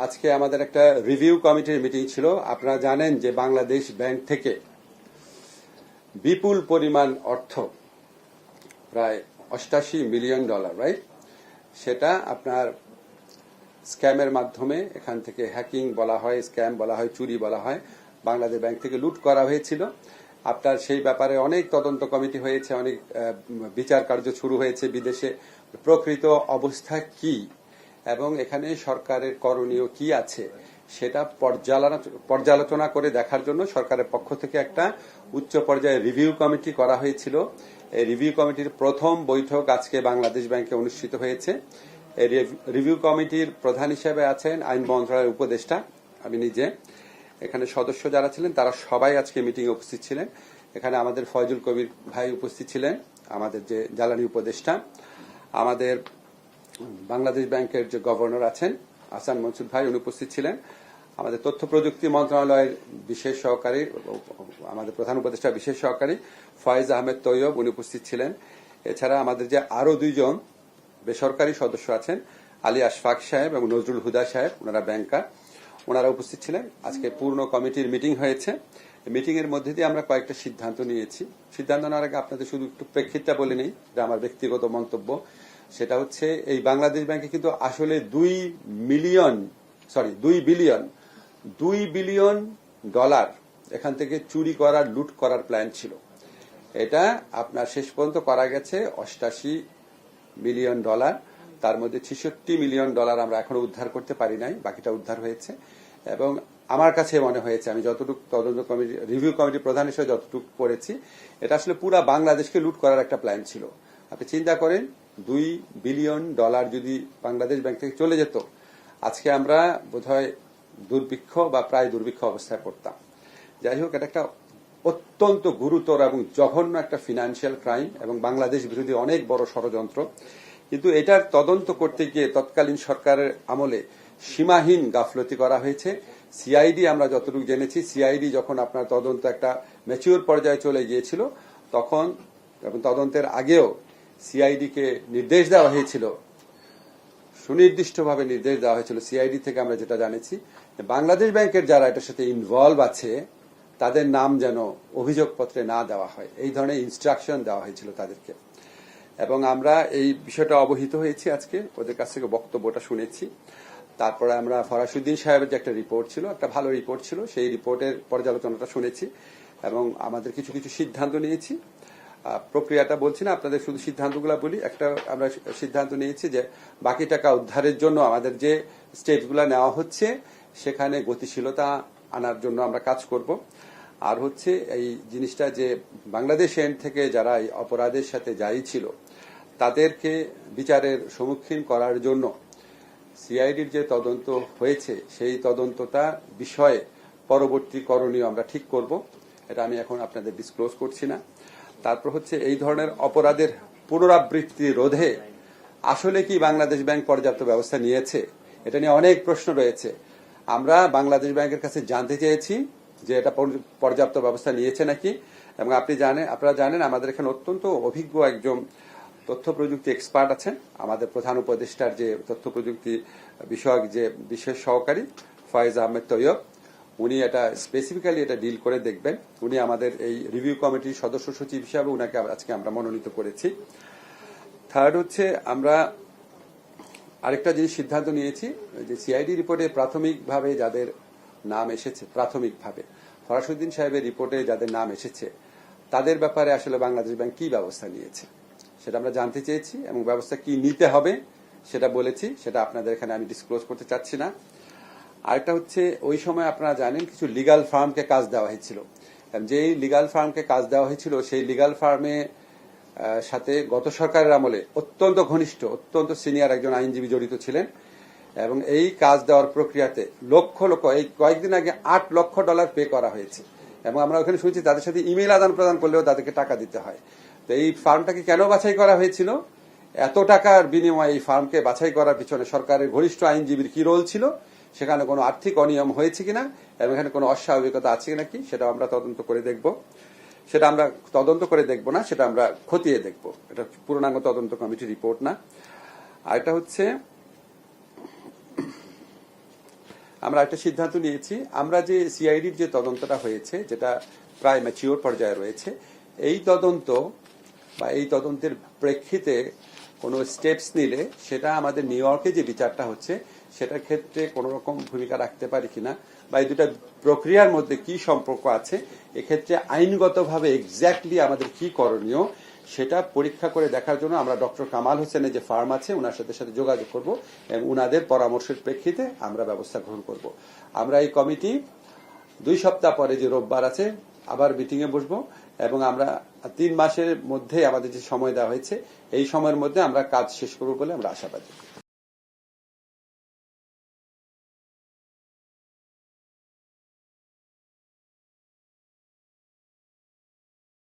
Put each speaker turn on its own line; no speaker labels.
আজকে আমাদের একটা রিভিউ কমিটির মিটিং ছিল। আপনারা জানেন যে বাংলাদেশ ব্যাংক থেকে বিপুল পরিমাণ অর্থ, প্রায় $88 মিলিয়ন, রাইট, সেটা আপনার স্ক্যামের মাধ্যমে, এখান থেকে হ্যাকিং বলা হয়, স্ক্যাম বলা হয়, চুরি বলা হয়, বাংলাদেশ ব্যাংক থেকে লুট করা হয়েছিল। আপনার সেই ব্যাপারে অনেক তদন্ত কমিটি হয়েছে, অনেক বিচার কার্য শুরু হয়েছে বিদেশে। প্রকৃত অবস্থা কি এবং এখানে সরকারের করণীয় কি আছে সেটা পর্যালোচনা করে দেখার জন্য সরকারের পক্ষ থেকে একটা উচ্চ পর্যায়ে রিভিউ কমিটি করা হয়েছিল। এই রিভিউ কমিটির প্রথম বৈঠক আজকে বাংলাদেশ ব্যাংকে অনুষ্ঠিত হয়েছে। এই রিভিউ কমিটির প্রধান হিসেবে আছেন আইন মন্ত্রণালয়ের উপদেষ্টা, আমি নিজে। এখানে সদস্য যারা ছিলেন তারা সবাই আজকে মিটিংয়ে উপস্থিত ছিলেন। এখানে আমাদের ফয়জুল কবির ভাই উপস্থিত ছিলেন, আমাদের যে জ্বালানি উপদেষ্টা। আমাদের বাংলাদেশ ব্যাংকের যে গভর্নর আছেন আহসান মনসুর ভাই, উনি উপস্থিত ছিলেন। আমাদের তথ্য প্রযুক্তি মন্ত্রণালয়ের বিশেষ সহকারী, আমাদের প্রধান উপদেষ্টা বিশেষ সহকারী ফয়েজ আহমেদ তৈয়ব, উনি উপস্থিত ছিলেন। এছাড়া আমাদের যে আরো দুইজন বেসরকারি সদস্য আছেন, আলী আশফাক সাহেব এবং নজরুল হুদা সাহেব, ওনারা ব্যাংকার, ওনারা উপস্থিত ছিলেন। আজকে পূর্ণ কমিটির মিটিং হয়েছে। মিটিং এর মধ্যে দিয়ে আমরা কয়েকটা সিদ্ধান্ত নিয়েছি। সিদ্ধান্ত নেওয়ার আগে আপনাদের শুধু একটু প্রেক্ষিতটা বলে নেই, এটা আমার ব্যক্তিগত মন্তব্য। সেটা হচ্ছে এই বাংলাদেশ ব্যাংকে কিন্তু আসলে $2 বিলিয়ন এখান থেকে চুরি করার, লুট করার প্ল্যান ছিল। এটা আপনার শেষ পর্যন্ত করা গেছে $88 মিলিয়ন। তার মধ্যে $66 মিলিয়ন আমরা এখনো উদ্ধার করতে পারি নাই, বাকিটা উদ্ধার হয়েছে। এবং আমার কাছে মনে হয়েছে, আমি যতটুকু তদন্ত কমিটি, রিভিউ কমিটির প্রধান হিসেবে যতটুকু পড়েছি, এটা আসলে পুরো বাংলাদেশকে লুট করার একটা প্ল্যান ছিল। আপনি চিন্তা করেন, $2 বিলিয়ন যদি বাংলাদেশ ব্যাংক থেকে চলে যেত, আজকে আমরা বোধহয় দুর্ভিক্ষ বা প্রায় দুর্ভিক্ষ অবস্থায় পড়তাম। যাই হোক, এটা একটা অত্যন্ত গুরুতর এবং জঘন্য একটা ফিনান্সিয়াল ক্রাইম এবং বাংলাদেশ বিরোধী অনেক বড় ষড়যন্ত্র। কিন্তু এটার তদন্ত করতে গিয়ে তৎকালীন সরকারের আমলে সীমাহীন গাফলতি করা হয়েছে। সিআইডি, আমরা যতটুকু জেনেছি, সিআইডি যখন আপনার তদন্ত একটা ম্যাচিউর পর্যায়ে চলে গিয়েছিল, তখন এবং তদন্তের আগেও সিআইডি কে নির্দেশ দেওয়া হয়েছিল, সুনির্দিষ্টভাবে নির্দেশ দেওয়া হয়েছিল সিআইডি থেকে, আমরা যেটা জানেছি, বাংলাদেশ ব্যাংকের যারা এটার সাথে ইনভলভ আছে তাদের নাম যেন অভিযোগপত্রে না দেওয়া হয়, এই ধরনের ইনস্ট্রাকশন দেওয়া হয়েছিল তাদেরকে। এবং আমরা এই বিষয়টা অবহিত হয়েছি, আজকে ওদের কাছ থেকে বক্তব্যটা শুনেছি। তারপরে আমরা ফরাসুদ্দিন সাহেবের যে একটা রিপোর্ট ছিল, একটা ভালো রিপোর্ট ছিল, সেই রিপোর্টের পর্যালোচনাটা শুনেছি এবং আমাদের কিছু কিছু সিদ্ধান্ত নিয়েছি। প্রক্রিয়াটা বলছি না, আপনাদের শুধু সিদ্ধান্তগুলো বলি। একটা আমরা সিদ্ধান্ত নিয়েছি যে বাকি টাকা উদ্ধারের জন্য আমাদের যে স্টেপগুলো নেওয়া হচ্ছে সেখানে গতিশীলতা আনার জন্য আমরা কাজ করব। আর হচ্ছে এই জিনিসটা যে বাংলাদেশ এন্ড থেকে যারা এই অপরাধের সাথে জড়িত ছিল তাদেরকে বিচারের সম্মুখীন করার জন্য সিআইডির যে তদন্ত হয়েছে সেই তদন্তটা বিষয়ে পরবর্তী করণীয় আমরা ঠিক করব। এটা আমি এখন আপনাদের ডিসক্লোজ করছি না। তারপর হচ্ছে এই ধরনের অপরাধের পুনরাবৃত্তি রোধে আসলে কি বাংলাদেশ ব্যাংক পর্যাপ্ত ব্যবস্থা নিয়েছে, এটা নিয়ে অনেক প্রশ্ন রয়েছে। আমরা বাংলাদেশ ব্যাংকের কাছে জানতে চেয়েছি যে এটা পর্যাপ্ত ব্যবস্থা নিয়েছে নাকি। এবং আপনারা জানেন আমাদের এখানে অত্যন্ত অভিজ্ঞ একজন তথ্য প্রযুক্তি এক্সপার্ট আছেন, আমাদের প্রধান উপদেষ্টার যে তথ্য প্রযুক্তি বিষয়ক যে বিশেষ সহকারী ফয়েজ আহমেদ তৈয়ব, উনি এটা স্পেসিফিক্যালি এটা ডিল করে দেখবেন। উনি আমাদের এই রিভিউ কমিটির সদস্য সচিব হিসাবে উনাকে আজকে আমরা মনোনীত করেছি। থার্ড হচ্ছে আমরা আরেকটা জিনিস সিদ্ধান্ত নিয়েছি যে সিআইডি রিপোর্টে প্রাথমিকভাবে যাদের নাম এসেছে, প্রাথমিকভাবে ফরাসুদ্দিন সাহেবের রিপোর্টে যাদের নাম এসেছে তাদের ব্যাপারে আসলে বাংলাদেশ ব্যাংক কি ব্যবস্থা নিয়েছে সেটা আমরা জানতে চেয়েছি এবং ব্যবস্থা কি নিতে হবে সেটা বলেছি। সেটা আপনাদের এখানে আমি ডিসক্লোজ করতে চাচ্ছি না। আরেকটা হচ্ছে, ওই সময় আপনারা জানেন কিছু লিগাল ফার্মকে কাজ দেওয়া হয়েছিল। যেই লিগাল ফার্মকে কাজ দেওয়া হয়েছিল সেই লিগাল ফার্মে সাথে গত সরকারের আমলে অত্যন্ত ঘনিষ্ঠ, অত্যন্ত সিনিয়র একজন আইনজীবী জড়িত ছিলেন এবং এই কাজ দেওয়ার প্রক্রিয়াতে লক্ষ লক্ষ, এই কয়েকদিন আগে $8 লক্ষ পে করা হয়েছে। এবং আমরা ওখানে শুনছি তাদের সাথে ইমেল আদান প্রদান করলেও তাদেরকে টাকা দিতে হয়। তো এই ফার্মটাকে কেন বাছাই করা হয়েছিল, এত টাকার বিনিময়ে এই ফার্মকে বাছাই করার পিছনে সরকারের ঘনিষ্ঠ আইনজীবীর কি রোল ছিল, সেখানে কোনো আর্থিক অনিয়ম হয়েছে কিনা এবং এখানে কোনো অস্বাভাবিকতা আছে নাকি সেটা আমরা তদন্ত করে দেখব। সেটা আমরা তদন্ত করে দেখব না, সেটা আমরা খতিয়ে দেখব। এটা পূর্ণাঙ্গ তদন্ত কমিটির রিপোর্ট না। আর এটা হচ্ছে আমরা একটা সিদ্ধান্ত নিয়েছি, আমরা যে সিআইডির যে তদন্তটা হয়েছে, যেটা প্রায় ম্যাচিওর পর্যায়ে রয়েছে, এই তদন্ত বা এই তদন্তের প্রেক্ষিতে কোনো স্টেপস নিলে সেটা আমাদের নিউ ইয়র্কে যে বিচারটা হচ্ছে সেটার ক্ষেত্রে কোনো রকম ভূমিকা রাখতে পারি কিনা, বা এই দুটা প্রক্রিয়ার মধ্যে কি সম্পর্ক আছে, এক্ষেত্রে আইনগতভাবে এক্স্যাক্টলি আমাদের কি করণীয় সেটা পরীক্ষা করে দেখার জন্য আমরা ডক্টর কামাল হোসেনের যে ফার্ম আছে ওনার সাথে যোগাযোগ করব এবং উনাদের পরামর্শের প্রেক্ষিতে আমরা ব্যবস্থা গ্রহণ করব। আমরা এই কমিটি 2 সপ্তাহ পরে যে রোববার আছে আবার মিটিং এ বসবো এবং আমরা 3 মাসের মধ্যে আমাদের যে সময় দেওয়া হয়েছে এই সময়ের মধ্যে আমরা কাজ শেষ করব বলে আমরা আশাবাদী।